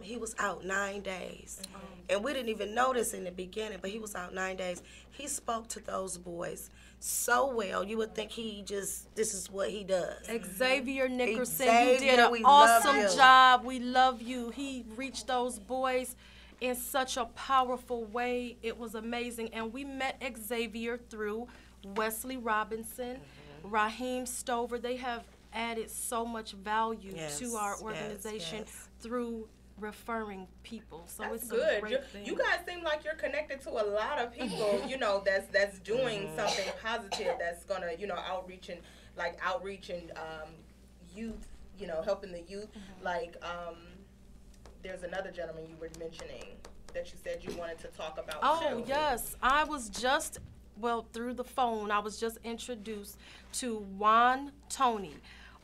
He was out 9 days. And we didn't even notice in the beginning, but he was out 9 days. He spoke to those boys so well. You would think this is what he does. Xavier Nickerson, you Xavier, did an we love awesome you. job. We love you. He reached those boys in such a powerful way. It was amazing. And we met Xavier through Wesley Robinson, Raheem Stover. They have added so much value to our organization through referring people. So That's it's good. a great thing. You guys seem like you're connected to a lot of people, you know, that's doing something positive, that's gonna, you know, outreach and youth, you know, helping the youth. Like, there's another gentleman you were mentioning that you said you wanted to talk about too. Yes. I was just, through the phone, I was just introduced to Juan Tony.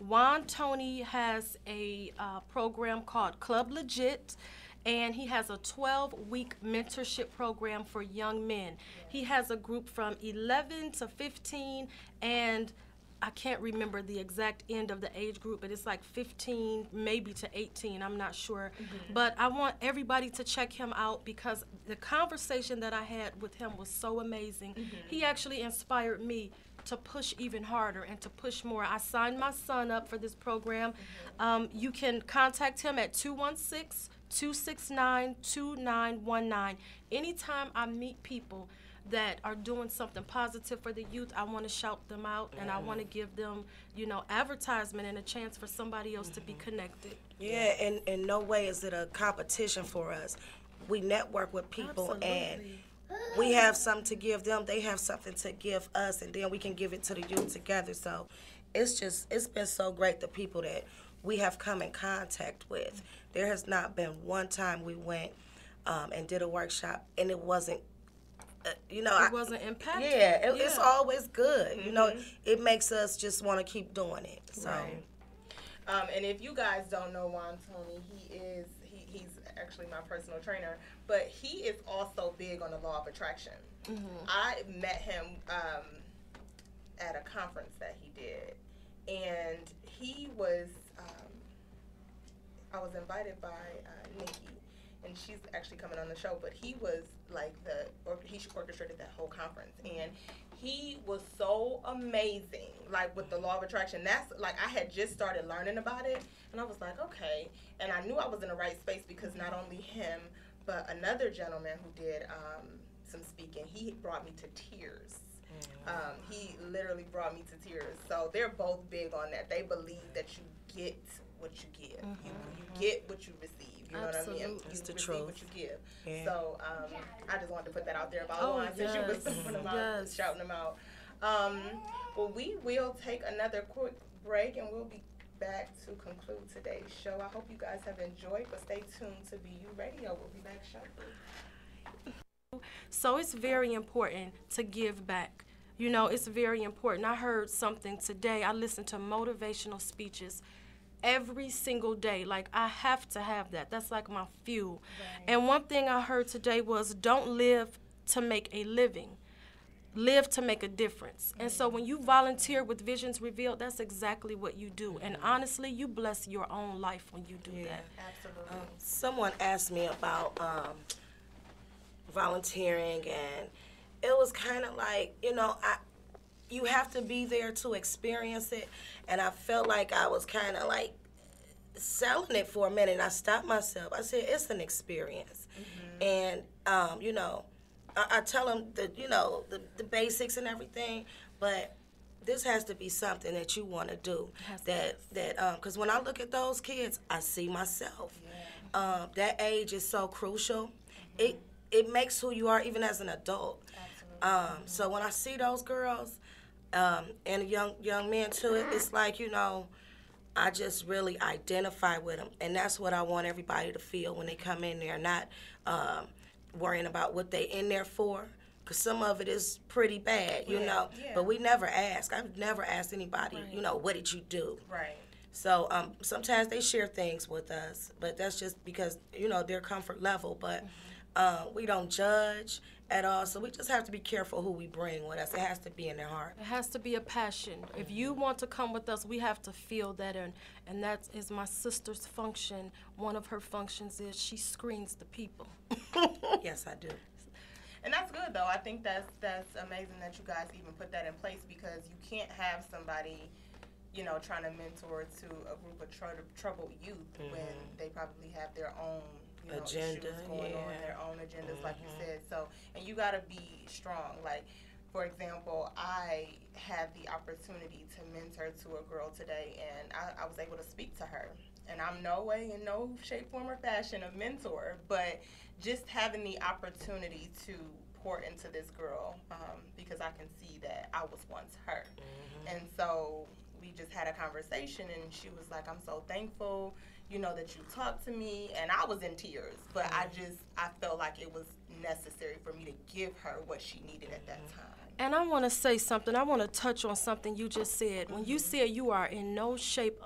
Juan Tony has a program called Club Legit, and he has a 12-week mentorship program for young men. He has a group from 11 to 15, and I can't remember the exact end of the age group, but it's like 15, maybe to 18, I'm not sure. But I want everybody to check him out because the conversation that I had with him was so amazing. He actually inspired me to push even harder and to push more. I signed my son up for this program. You can contact him at 216-269-2919. Anytime I meet people that are doing something positive for the youth, I want to shout them out, and I want to give them, you know, advertisement and a chance for somebody else to be connected. Yeah, and in no way is it a competition for us. We network with people, and we have something to give them. They have something to give us, and then we can give it to the youth together. So it's been so great, the people that we have come in contact with. There has not been one time we went and did a workshop, and it wasn't, it wasn't impactful. Yeah, it's always good. You know, it makes us just want to keep doing it. So. Right. And if you guys don't know Juan Tony, he's actually my personal trainer, but he is also big on the law of attraction. I met him at a conference that he did, and he was, I was invited by Nikki, and she's actually coming on the show, but he was like he orchestrated that whole conference, and he was so amazing, like with the law of attraction. That's like, I had just started learning about it, and I was like, okay, and I knew I was in the right space because not only him, but another gentleman who did some speaking, he brought me to tears. He literally brought me to tears. So they're both big on that. They believe that you get what you give. You get what you receive. You know what I mean? You receive what you give. Yeah. So I just wanted to put that out there about Juan, since you were talking about shouting them out. Well, we will take another quick break, and we'll be back to conclude today's show. I hope you guys have enjoyed, but stay tuned to BU Radio. We'll be back shortly. So it's very important to give back. You know, it's very important. I heard something today. I listened to motivational speeches every single day. Like, I have to have that. That's like my fuel. Right. And one thing I heard today was, don't live to make a living. Live to make a difference. And so when you volunteer with Visions Revealed, that's exactly what you do. And honestly, you bless your own life when you do that. Absolutely. Someone asked me about volunteering, and it was kind of like, you have to be there to experience it. And I felt like I was kind of like selling it for a minute, and I stopped myself. I said, it's an experience. And, I tell them the basics and everything, but this has to be something that you want to do. Because when I look at those kids, I see myself. Yeah. That age is so crucial. It makes who you are even as an adult. So when I see those girls and young men too, it's like, I just really identify with them, and that's what I want everybody to feel when they come in there, not worrying about what they in there for, because some of it is pretty bad, Yeah. But we never ask. I've never asked anybody, what did you do? Right. So sometimes they share things with us, but that's just because, their comfort level. But we don't judge at all, so we just have to be careful who we bring with us. It has to be in their heart. It has to be a passion. If you want to come with us, we have to feel that, and that is my sister's function. One of her functions is she screens the people. Yes, I do. And that's good, though. I think that's amazing that you guys even put that in place, because you can't have somebody, trying to mentor to a group of troubled youth when they probably have their own agenda issues going on, their own agendas, like you said. So, and you got to be strong. Like, for example, I had the opportunity to mentor to a girl today, and I was able to speak to her. And I'm no way, in no shape, form, or fashion, a mentor, but just having the opportunity to pour into this girl, because I can see that I was once her. And so we just had a conversation, and she was like, I'm so thankful, that you talked to me. And I was in tears, but I felt like it was necessary for me to give her what she needed at that time. And I want to say something. I want to touch on something you just said. When you said you are in no shape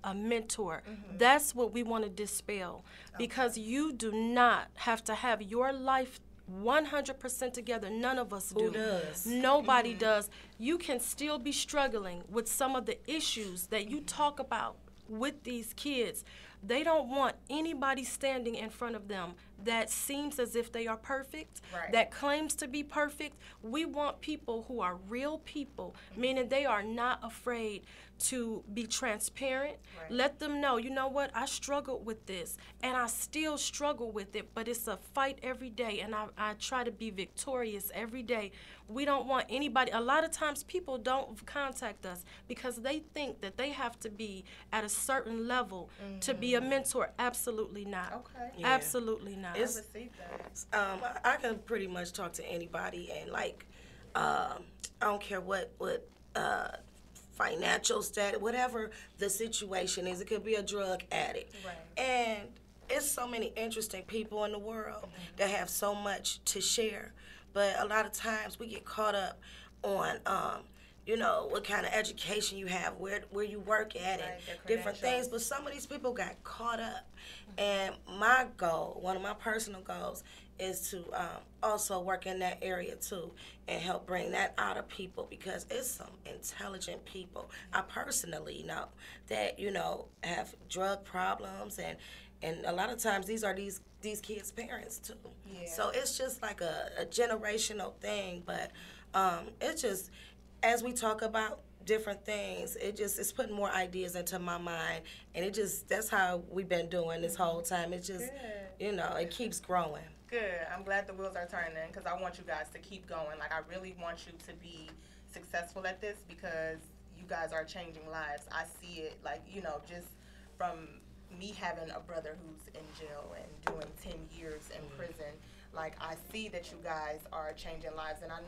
a mentor, that's what we want to dispel, because you do not have to have your life 100% together. None of us do. Who does? Nobody does. You can still be struggling with some of the issues that you talk about with these kids. They don't want anybody standing in front of them that seems as if they are perfect, Right. that claims to be perfect. We want people who are real people, meaning they are not afraid to be transparent. Right. Let them know, you know what, I struggled with this and I still struggle with it, but it's a fight every day, and I try to be victorious every day. We don't want anybody, a lot of times people don't contact us because they think that they have to be at a certain level to be a mentor. Absolutely not. Okay. Yeah. Absolutely not. I received that. I can pretty much talk to anybody, and like, I don't care what financial status, whatever the situation is. It could be a drug addict, Right. and it's so many interesting people in the world that have so much to share. But a lot of times we get caught up on, you know, what kind of education you have, where you work at, and Right, their different things. credentials. But some of these people got caught up. And my goal, one of my personal goals, is to also work in that area too and help bring that out of people, because it's some intelligent people. I personally know that, you know, have drug problems, and a lot of times these are these kids' parents too. Yeah. So it's just like a generational thing. But it's just, as we talk about different things, it's putting more ideas into my mind, and that's how we've been doing this whole time. It just, Good. you know, it keeps growing. Good. I'm glad the wheels are turning, because I want you guys to keep going. Like, I really want you to be successful at this, because you guys are changing lives. I see it, like, you know, just from me having a brother who's in jail and doing 10 years in prison. Like, I see that you guys are changing lives, and I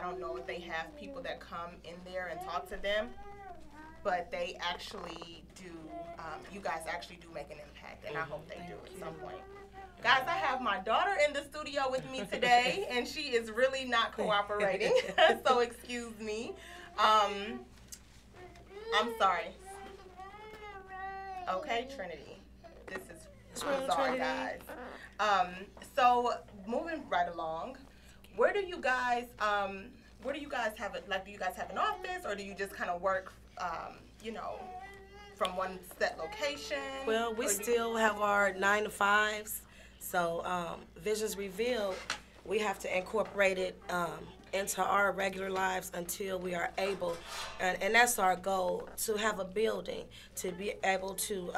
don't know if they have people that come in there and talk to them, but they actually do, you guys actually do make an impact, and I hope they do at some point. Guys, I have my daughter in the studio with me today, and she is really not cooperating, so excuse me. I'm sorry. Okay, Trinity. This is bizarre, guys. So moving right along, where do you guys have it? Like, do you guys have an office, or do you just kind of work, you know, from one set location? Well, we still have our 9 to 5s. So Visions Revealed, we have to incorporate it into our regular lives until we are able, and that's our goal, to have a building, to be able to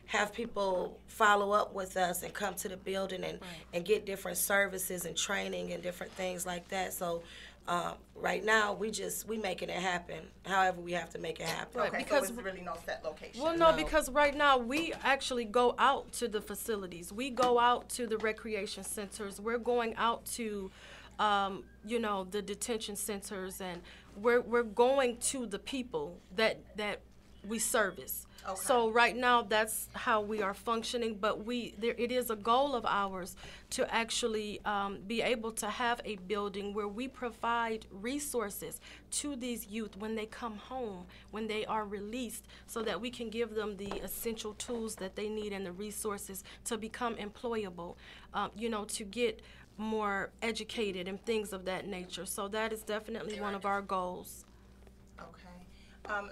have people follow up with us and come to the building and get different services and training and different things like that. So right now we making it happen however we have to make it happen. Okay, because so it's really no set location. Well, no, No. because right now we actually go out to the facilities. We go out to the recreation centers. We're going out to, you know, the detention centers, and we're going to the people that we service. Okay. So right now that's how we are functioning, but it is a goal of ours to actually be able to have a building where we provide resources to these youth when they come home, when they are released, so that we can give them the essential tools that they need and the resources to become employable, you know, to get more educated and things of that nature. So that is definitely one of our goals. Okay.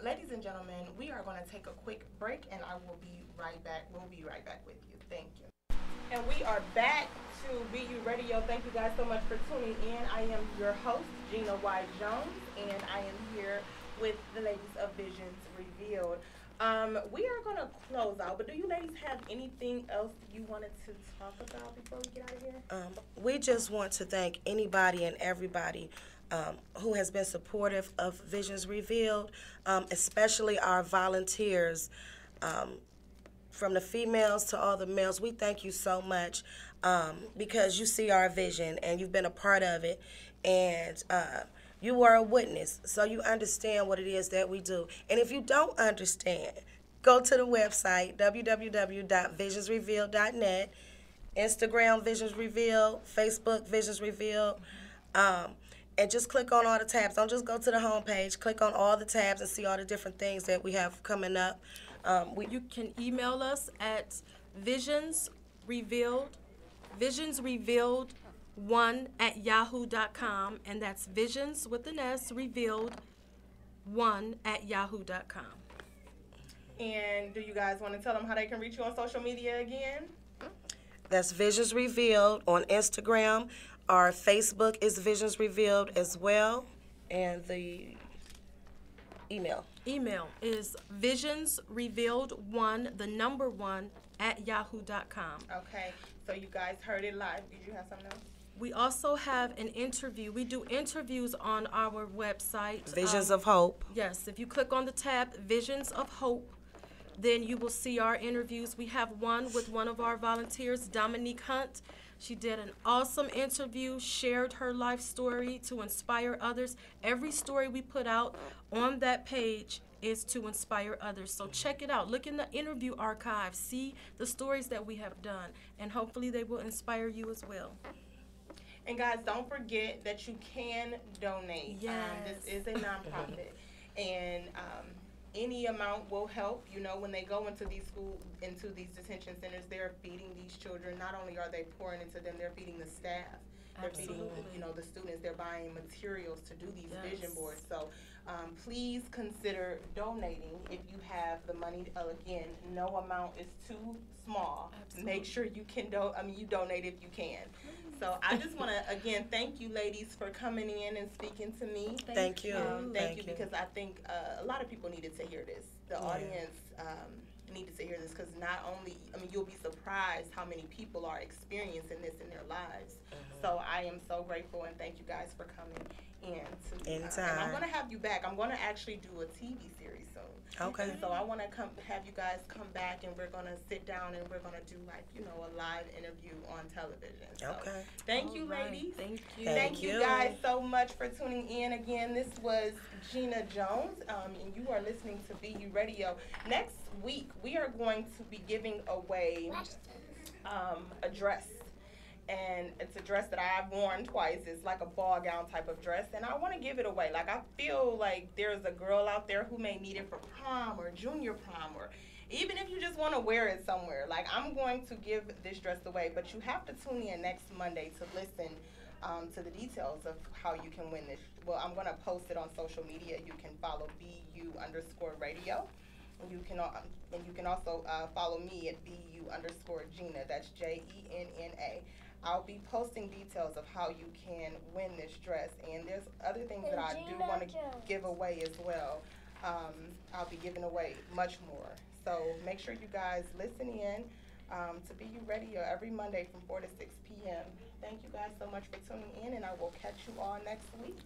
Ladies and gentlemen, we are going to take a quick break, and I will be right back. We'll be right back with you. Thank you. And we are back to BU Radio. Thank you guys so much for tuning in. I am your host, Jenna Jones, and I am here with the ladies of Visions Revealed. We are going to close out, but do you ladies have anything else you wanted to talk about before we get out of here? We just want to thank anybody and everybody who has been supportive of Visions Revealed, especially our volunteers, from the females to all the males. We thank you so much because you see our vision and you've been a part of it, and you are a witness, so you understand what it is that we do. And if you don't understand, go to the website, www.visionsrevealed.net, Instagram Visions Revealed, Facebook Visions Revealed, and just click on all the tabs. Don't just go to the homepage. Click on all the tabs and see all the different things that we have coming up. You can email us at visionsrevealed1@yahoo.com, and that's visions with an S, revealed1@yahoo.com. And do you guys want to tell them how they can reach you on social media again? That's Visions Revealed on Instagram. Our Facebook is Visions Revealed as well. And the email. Email is visionsrevealed1, the number 1, at yahoo.com. Okay, so you guys heard it live. Did you have something else? We also have an interview. We do interviews on our website. Visions of Hope. Yes, if you click on the tab Visions of Hope, then you will see our interviews. We have one with one of our volunteers, Dominique Hunt. She did an awesome interview, shared her life story to inspire others. Every story we put out on that page is to inspire others. So check it out. Look in the interview archive. See the stories that we have done, and hopefully they will inspire you as well. And guys, don't forget that you can donate. Yes. This is a nonprofit, and any amount will help. You know, when they go into these detention centers, they're feeding these children. Not only are they pouring into them, they're feeding the staff. They're feeding, the students. They're buying materials to do these vision boards. So please consider donating if you have the money. Again, no amount is too small. Absolutely. Make sure you can you donate if you can. So I just want to, again, thank you ladies for coming in and speaking to me. Thank you. Thank you, because I think a lot of people needed to hear this. The audience needed to hear this, because not only, you'll be surprised how many people are experiencing this in their lives. So I am so grateful, and thank you guys for coming in. Anytime. And I'm going to have you back. I'm going to actually do a TV series soon. Okay. And so I want to have you guys come back, and we're going to sit down and we're going to do a live interview on television. So Okay. Thank you, All right. ladies. Thank you. Thank you guys so much for tuning in. Again, this was Jenna Jones, and you are listening to BU Radio. Next week, we are going to be giving away a dress. And it's a dress that I've worn twice. It's like a ball gown type of dress, and I want to give it away. Like, I feel like there's a girl out there who may need it for prom or junior prom, or even if you just want to wear it somewhere. Like, I'm going to give this dress away, but you have to tune in next Monday to listen to the details of how you can win this. Well, I'm going to post it on social media. You can follow BU_radio. You can also follow me at BU_Jenna. That's JENNA. I'll be posting details of how you can win this dress, and there's other things that I do want to give away as well. I'll be giving away much more. So make sure you guys listen in to BU Radio every Monday from 4 to 6 p.m. Thank you guys so much for tuning in, and I will catch you all next week.